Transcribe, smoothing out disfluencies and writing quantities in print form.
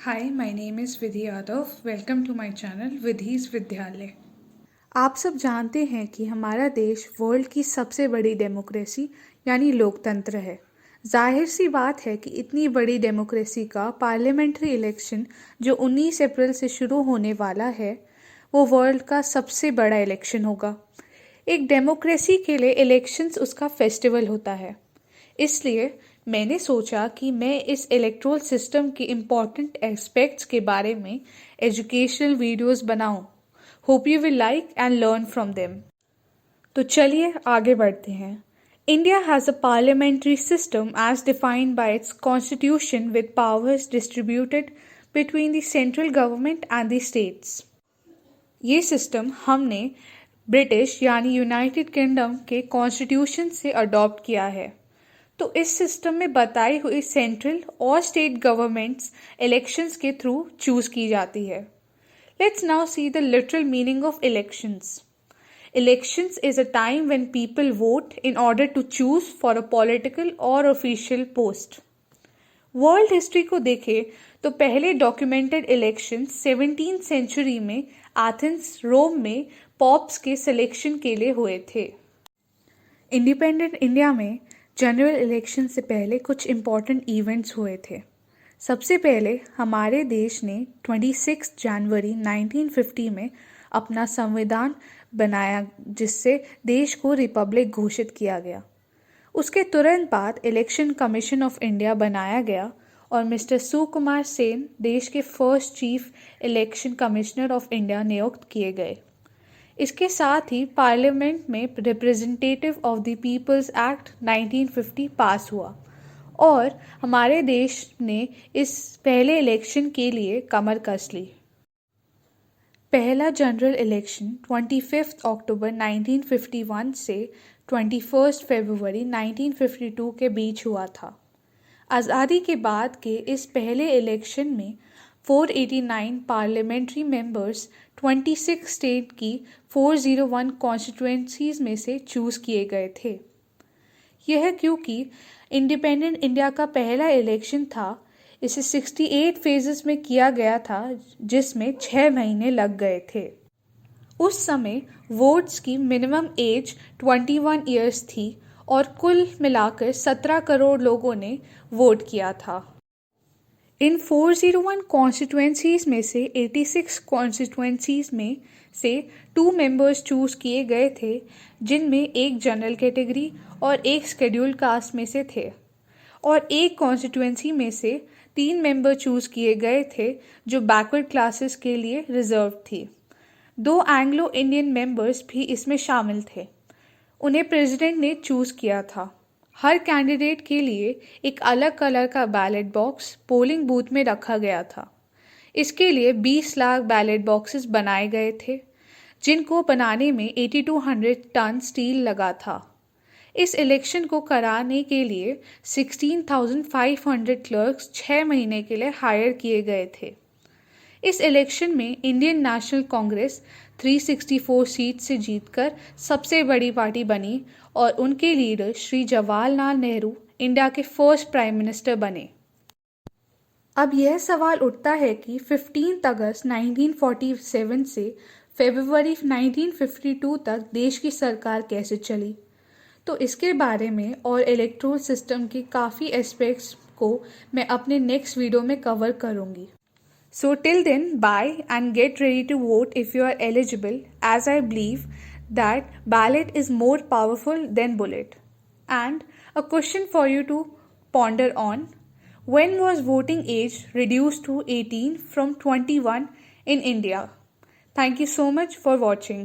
Hi, my name is Vidhi Yadav. Welcome to my channel Vidhi's विद्यालय। आप सब जानते हैं कि हमारा देश वर्ल्ड की सबसे बड़ी डेमोक्रेसी यानी लोकतंत्र है। जाहिर सी बात है कि इतनी बड़ी डेमोक्रेसी का पार्लियामेंट्री इलेक्शन जो 19 अप्रैल से शुरू होने वाला है वो वर्ल्ड का सबसे बड़ा इलेक्शन होगा। एक डेमोक्रेसी के लिए इलेक्शंस उसका फेस्टिवल होता है। इसलिए मैंने सोचा कि मैं इस इलेक्टोरल सिस्टम के इम्पॉर्टेंट एस्पेक्ट्स के बारे में एजुकेशनल वीडियोस बनाऊं। Hope you will like and learn from them. तो चलिए आगे बढ़ते हैं। India has a parliamentary system as defined by its constitution with powers distributed between the central government and the states. ये सिस्टम हमने British यानी United Kingdom के constitution से अडॉप्ट किया है। तो इस सिस्टम में बताई हुई सेंट्रल और स्टेट गवर्नमेंट्स इलेक्शंस के थ्रू चूज की जाती है। Let's now see the literal meaning of elections. Elections is a time when people vote in order to choose for a political or official post. World history को देखें तो पहले documented election 17th century में Athens रोम में pops के selection के लिए हुए थे। इंडिपेंडेंट इंडिया में जनरल इलेक्शन से पहले कुछ इम्पॉर्टेंट इवेंट्स हुए थे। सबसे पहले हमारे देश ने 26 जनवरी 1950 में अपना संविधान बनाया जिससे देश को रिपब्लिक घोषित किया गया। उसके तुरंत बाद इलेक्शन कमीशन ऑफ इंडिया बनाया गया और मिस्टर सुकुमार सेन देश के first chief election commissioner of India नियुक्त किए गए। इसके साथ ही पार्लियामेंट में representative of the peoples act 1950 pass हुआ और हमारे देश ने इस पहले इलेक्शन के लिए कमर कस ली। पहला जनरल इलेक्शन 25 अक्टूबर 1951 से 21 फरवरी 1952 के बीच हुआ था। आज़ादी के बाद के इस पहले इलेक्शन में 489 पार्लियामेंट्री मेंबर्स 26 स्टेट की 401 कॉन्स्टिट्यूएंसीज में से चूज किए गए थे। यह क्योंकि इंडिपेंडेंट इंडिया का पहला इलेक्शन था। इसे 68 फेजेस में किया गया था जिसमें 6 महीने लग गए थे। उस समय वोट्स की मिनिमम एज 21 ईयर्स थी और कुल मिलाकर 17 करोड़ लोगों ने वोट किया था। इन 401 कॉन्स्टिट्यूएंसीज में से 86 कॉन्स्टिट्यूएंसीज में से 2 मेंबर्स चूज किए गए थे जिनमें एक जनरल कैटेगरी और एक शेड्यूल्ड कास्ट में से थे और एक कॉन्स्टिट्यूएंसी में से 3 मेंबर चूज किए गए थे जो बैकवर्ड क्लासेस के लिए रिजर्व थी। 2 एंग्लो इंडियन मेंबर्स भी इसमें शामिल थे। उन्हें प्रेसिडेंट ने चूज किया था। हर कैंडिडेट के लिए एक अलग कलर का बैलेट बॉक्स पोलिंग बूथ में रखा गया था। इसके लिए 20 लाख बैलेट बॉक्सेस बनाए गए थे जिनको बनाने में 8200 टन स्टील लगा था। इस इलेक्शन को कराने के लिए 16,500 क्लर्क्स 6 महीने के लिए हायर किए गए थे। इस इलेक्शन में इंडियन नेशनल कांग्रेस 364 सीट से जीतकर सबसे बड़ी पार्टी बनी और उनके लीडर श्री जवाहरलाल नेहरू इंडिया के फर्स्ट प्राइम मिनिस्टर बने। अब यह सवाल उठता है कि 15 अगस्त 1947 से फरवरी 1952 तक देश की सरकार कैसे चली। तो इसके बारे में और इलेक्टोरल सिस्टम के काफ़ी एस्पेक्ट्स को मैं अपने नेक्स्ट वीडियो में कवर करूँगी। So till then, bye and get ready to vote if you are eligible, as I believe that ballot is more powerful than bullet. And a question for you to ponder on: when was voting age reduced to 18 from 21 in India? Thank you so much for watching.